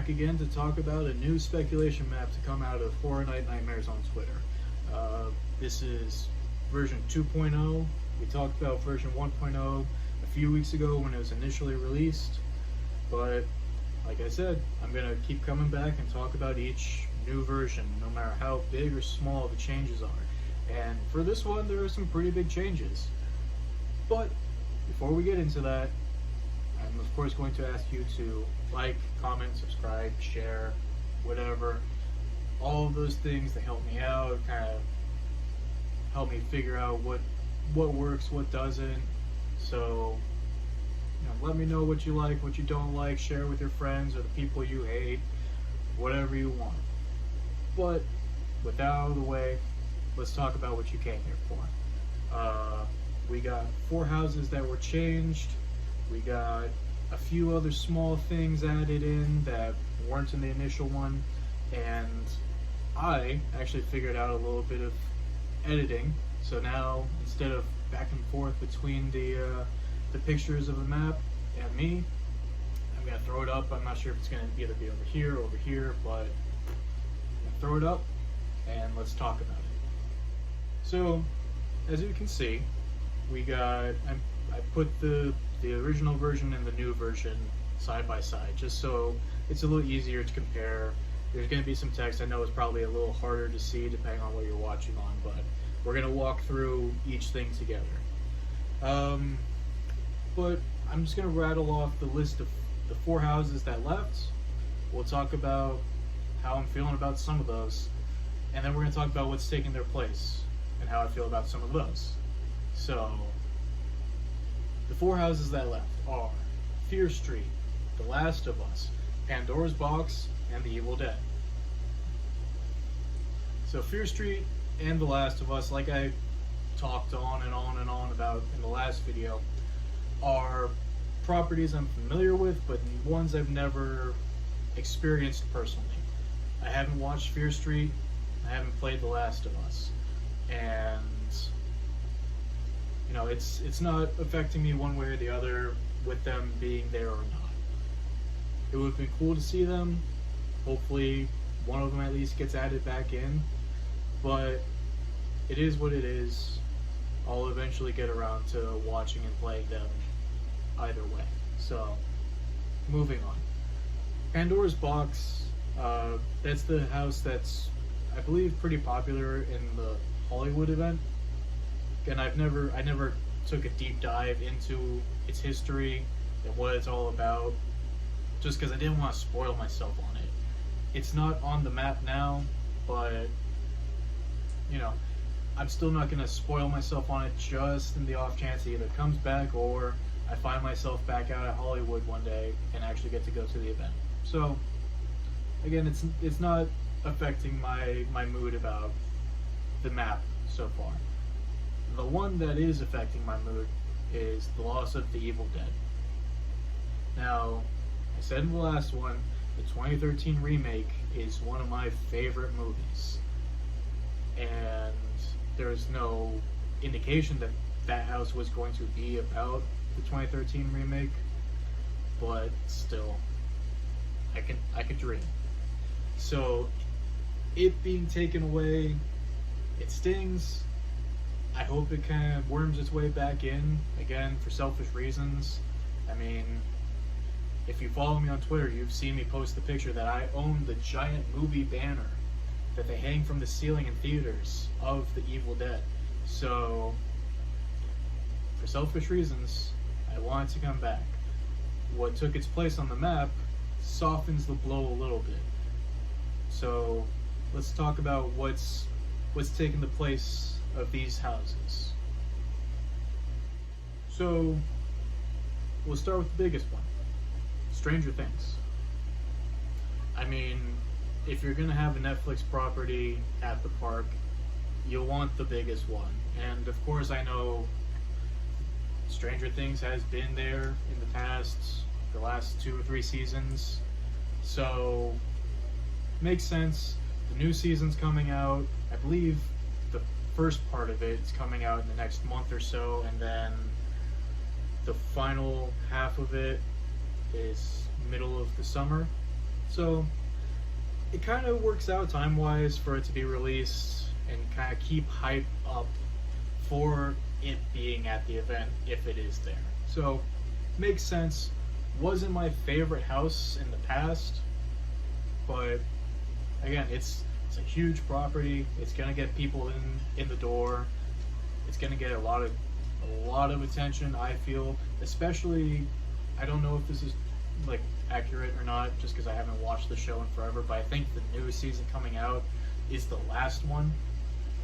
back again to talk about a new speculation map to come out of Horror Night Nightmares on Twitter. This is version 2.0. We talked about version 1.0 a few weeks ago when it was initially released, but like I said, I'm going to keep coming back and talk about each new version, no matter how big or small the changes are. And for this one, there are some pretty big changes. But before we get into that, I'm of course going to ask you to like, comment, subscribe, share, whatever. All of those things that help me out, kind of help me figure out what works, what doesn't. So, let me know what you like, what you don't like, share with your friends or the people you hate, whatever you want. But with that out of the way, let's talk about what you came here for. We got 4 houses that were changed. We got a few other small things added in that weren't in the initial one, and I actually figured out a little bit of editing. So now, instead of back and forth between the pictures of the map and me, I'm gonna throw it up. I'm not sure if it's gonna either be over here, but I'm gonna throw it up and let's talk about it. So, as you can see, we got, I put the original version and the new version side by side, just so it's a little easier to compare. There's going to be some text I know is probably a little harder to see depending on what you're watching on, but we're going to walk through each thing together. But I'm just going to rattle off the list of the 4 houses that left. We'll talk about how I'm feeling about some of those, and then we're going to talk about what's taking their place and how I feel about some of those. So, the 4 houses that left are Fear Street, The Last of Us, Pandora's Box, and The Evil Dead. So Fear Street and The Last of Us, like I talked on and on and on about in the last video, are properties I'm familiar with, but ones I've never experienced personally. I haven't watched Fear Street, I haven't played The Last of Us, and it's not affecting me one way or the other with them being there or not. It would have been cool to see them. Hopefully one of them at least gets added back in, but it is what it is. I'll eventually get around to watching and playing them either way. So, moving on. Pandora's Box, that's the house that's, I believe, pretty popular in the Hollywood event. And I never took a deep dive into its history and what it's all about, just because I didn't want to spoil myself on it. It's not on the map now, but I'm still not going to spoil myself on it just in the off chance it either comes back or I find myself back out at Hollywood one day and actually get to go to the event. So again, it's not affecting my mood about the map so far. The one that is affecting my mood is the loss of the Evil Dead. Now, I said in the last one, the 2013 remake is one of my favorite movies. And there's no indication that that house was going to be about the 2013 remake, but still, I could dream. So, it being taken away, it stings. I hope it kind of worms its way back in, again, for selfish reasons. I mean, if you follow me on Twitter, you've seen me post the picture that I own the giant movie banner that they hang from the ceiling in theaters of the Evil Dead. So, for selfish reasons, I want it to come back. What took its place on the map softens the blow a little bit. So, let's talk about what's taken the place of these houses. So, we'll start with the biggest one, Stranger Things. I mean, if you're gonna have a Netflix property at the park, you'll want the biggest one. And of course, I know Stranger Things has been there in the past, the last 2 or 3 seasons, so makes sense. The new season's coming out, I believe. The first part of it is coming out in the next month or so, and then the final half of it is middle of the summer. So it kind of works out time-wise for it to be released and kind of keep hype up for it being at the event if it is there. So makes sense. Wasn't my favorite house in the past, but again, it's a huge property. It's gonna get people in the door. It's gonna get a lot of attention, I feel. Especially, I don't know if this is like accurate or not, just because I haven't watched the show in forever. But I think the new season coming out is the last one,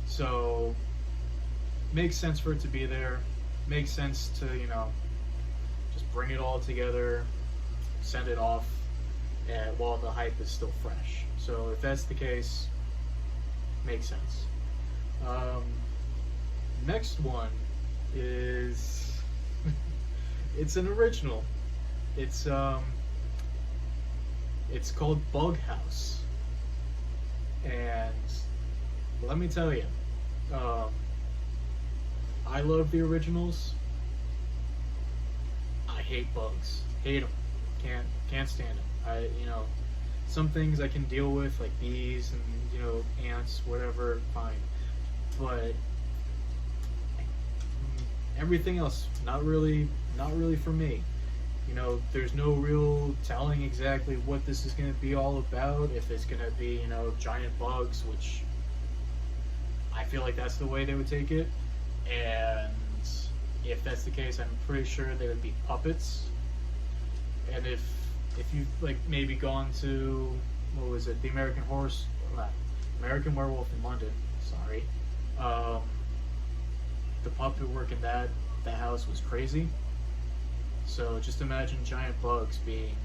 so makes sense for it to be there. Makes sense to just bring it all together, send it off, and while the hype is still fresh. So if that's the case, makes sense. Next one is it's an original. It's called Bug House, and let me tell you, I love the originals. I hate bugs. Hate them. Can't stand them. Some things I can deal with, like bees and ants, whatever, fine. But everything else, not really for me. There's no real telling exactly what this is going to be all about. If it's going to be, giant bugs, which I feel like that's the way they would take it. And if that's the case, I'm pretty sure they would be puppets. And if you've maybe gone to, what was it, the American Werewolf in London, sorry, the puppet work in that house was crazy. So just imagine giant bugs being,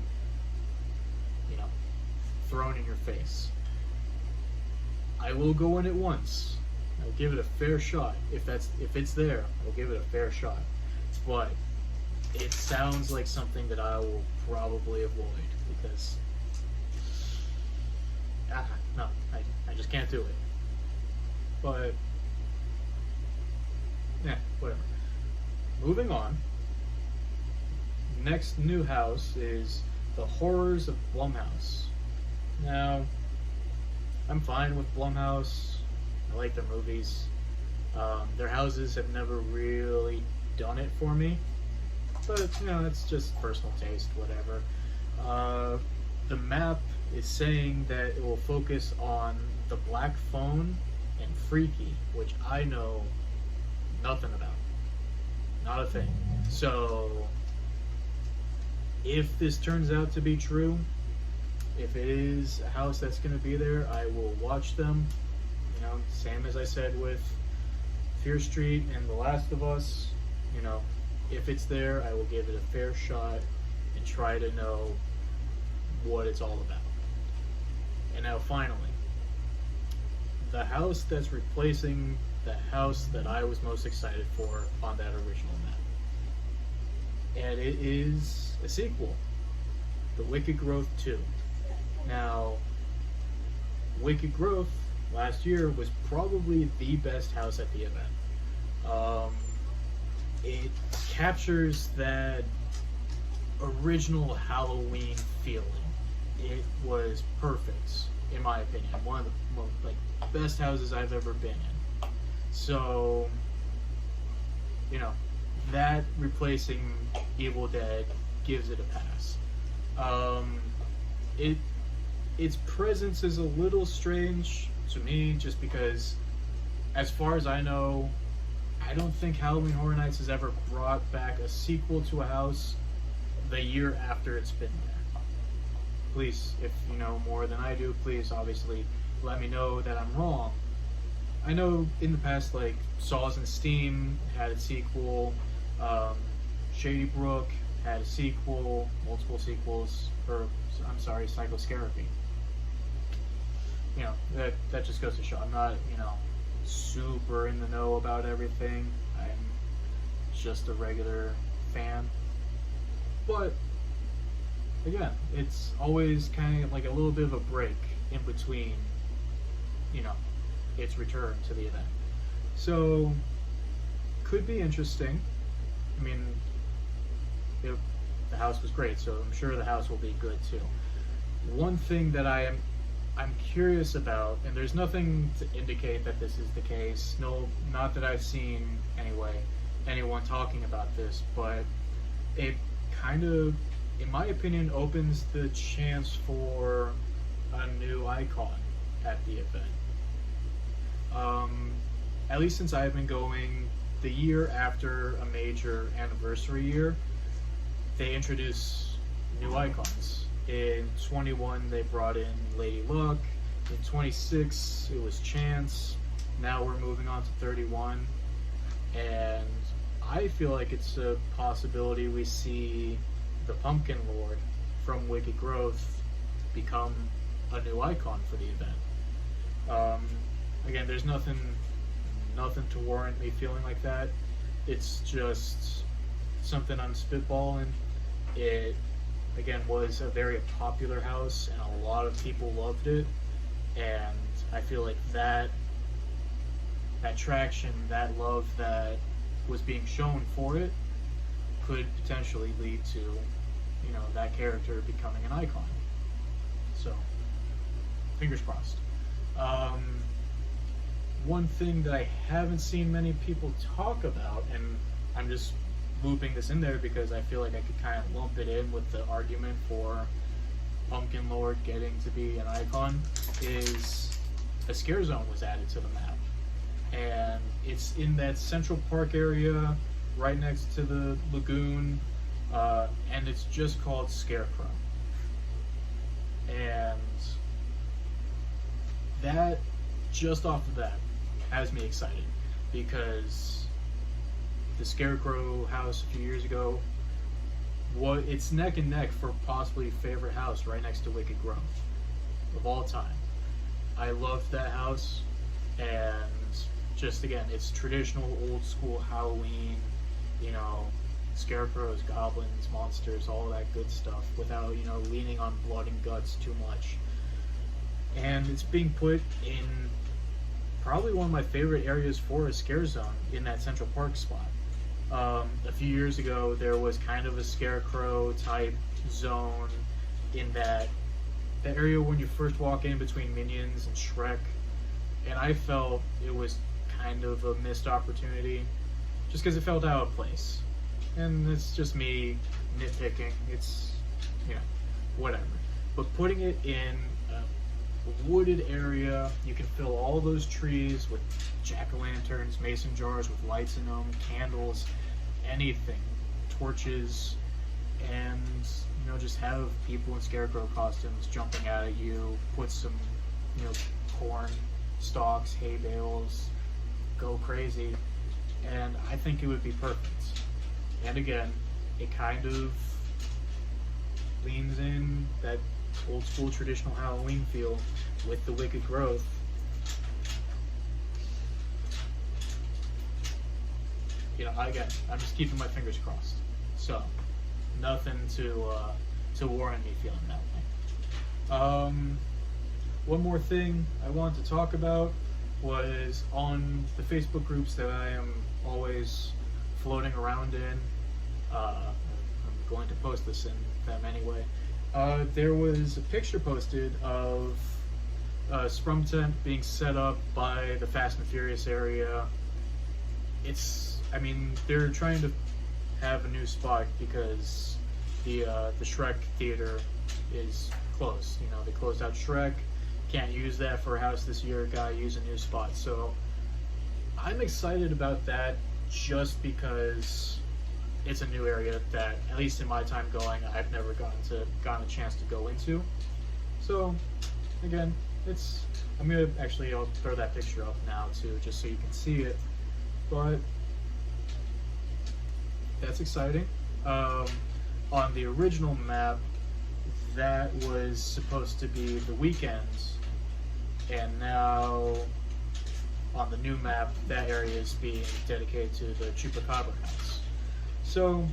thrown in your face. I will go in it once. I'll give it a fair shot. If it's there, I'll give it a fair shot. But it sounds like something that I will probably avoid because no, I just can't do it. But whatever. Moving on. Next new house is The Horrors of Blumhouse. Now, I'm fine with Blumhouse. I like their movies. Their houses have never really done it for me. But, it's just personal taste, whatever. The map is saying that it will focus on the Black Phone and Freaky, which I know nothing about. Not a thing. So, if this turns out to be true, if it is a house that's going to be there, I will watch them. Same as I said with Fear Street and The Last of Us. If it's there, I will give it a fair shot and try to know what it's all about. And now finally, the house that's replacing the house that I was most excited for on that original map. And it is a sequel, The Wicked Growth 2. Now, Wicked Growth last year was probably the best house at the event. It captures that original Halloween feeling. It was perfect, in my opinion. One of the most, best houses I've ever been in. So, that replacing Evil Dead gives it a pass. Its presence is a little strange to me, just because, as far as I know, I don't think Halloween Horror Nights has ever brought back a sequel to a house the year after it's been there. Please, if you know more than I do, please obviously let me know that I'm wrong. I know in the past, Saws and Steam had a sequel, Shady Brook had a sequel, multiple sequels, Psychoscarapy. That just goes to show I'm not, super in the know about everything. I'm just a regular fan. But again, it's always kind of like a little bit of a break in between, its return to the event. So, could be interesting. I mean, the house was great, so I'm sure the house will be good too. One thing that I'm curious about, and there's nothing to indicate that this is the case. No, not that I've seen anyway, anyone talking about this, but it kind of, in my opinion, opens the chance for a new icon at the event. At least since I've been going, the year after a major anniversary year, they introduce new icons. In 21, they brought in Lady Luck. In 26, it was Chance. Now we're moving on to 31. And I feel like it's a possibility we see the Pumpkin Lord from Wicked Growth become a new icon for the event. Again, there's nothing to warrant me feeling like that. It's just something I'm spitballing. It, again, was a very popular house and a lot of people loved it, and I feel like that traction, that love that was being shown for it could potentially lead to, you know, that character becoming an icon. So, fingers crossed. One thing that I haven't seen many people talk about, and I'm just looping this in there because I feel like I could kind of lump it in with the argument for Pumpkin Lord getting to be an icon, is a scare zone was added to the map. And it's in that Central Park area right next to the lagoon, and it's just called Scarecrow. And that, just off of that, has me excited, because the Scarecrow house a few years ago, it's neck and neck for possibly favorite house right next to Wicked Growth of all time. I loved that house, and just again, it's traditional old school Halloween, you know, scarecrows, goblins, monsters, all that good stuff, without, you know, leaning on blood and guts too much. And it's being put in probably one of my favorite areas for a scare zone, in that Central Park spot. A few years ago, there was kind of a Scarecrow type zone in that area when you first walk in between Minions and Shrek, and I felt it was kind of a missed opportunity, just because it felt out of place. And it's just me nitpicking. It's, you know, whatever. But putting it in a wooded area, you can fill all those trees with jack-o'-lanterns, mason jars with lights in them, candles, anything, torches, and, you know, just have people in Scarecrow costumes jumping out at you, put some, you know, corn stalks, hay bales, go crazy, and I think it would be perfect. And again, it kind of leans in that old school traditional Halloween feel with the Wicked Growth. You know, again, I'm just keeping my fingers crossed. So, nothing to warrant me feeling that way. One more thing I wanted to talk about was on the Facebook groups that I am always floating around in. I'm going to post this in them anyway. There was a picture posted of a scrum tent being set up by the Fast and Furious area. I mean, they're trying to have a new spot because the Shrek theater is closed. You know, they closed out Shrek. Can't use that for a house this year. Gotta use a new spot. So I'm excited about that, just because it's a new area that, at least in my time going, I've never gotten a chance to go into. So again, I'll throw that picture up now too, just so you can see it. But that's exciting. On the original map, that was supposed to be the weekends, and now on the new map, that area is being dedicated to the Chupacabra house. So,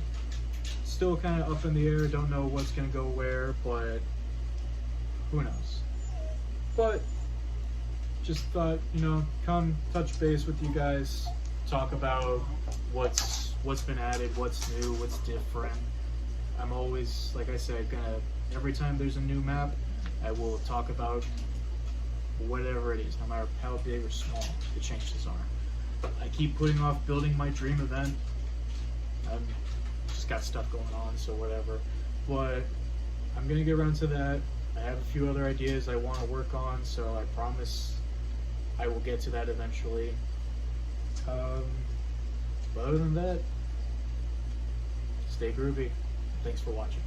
still kind of up in the air, don't know what's going to go where, but who knows. But, just thought, you know, come touch base with you guys, talk about what's been added, what's new, what's different. I'm always, like I said, every time there's a new map, I will talk about whatever it is, no matter how big or small the changes are. I keep putting off building my dream event. I'm just got stuff going on, so whatever. But I'm gonna get around to that. I have a few other ideas I want to work on, so I promise I will get to that eventually. But other than that, stay groovy. Thanks for watching.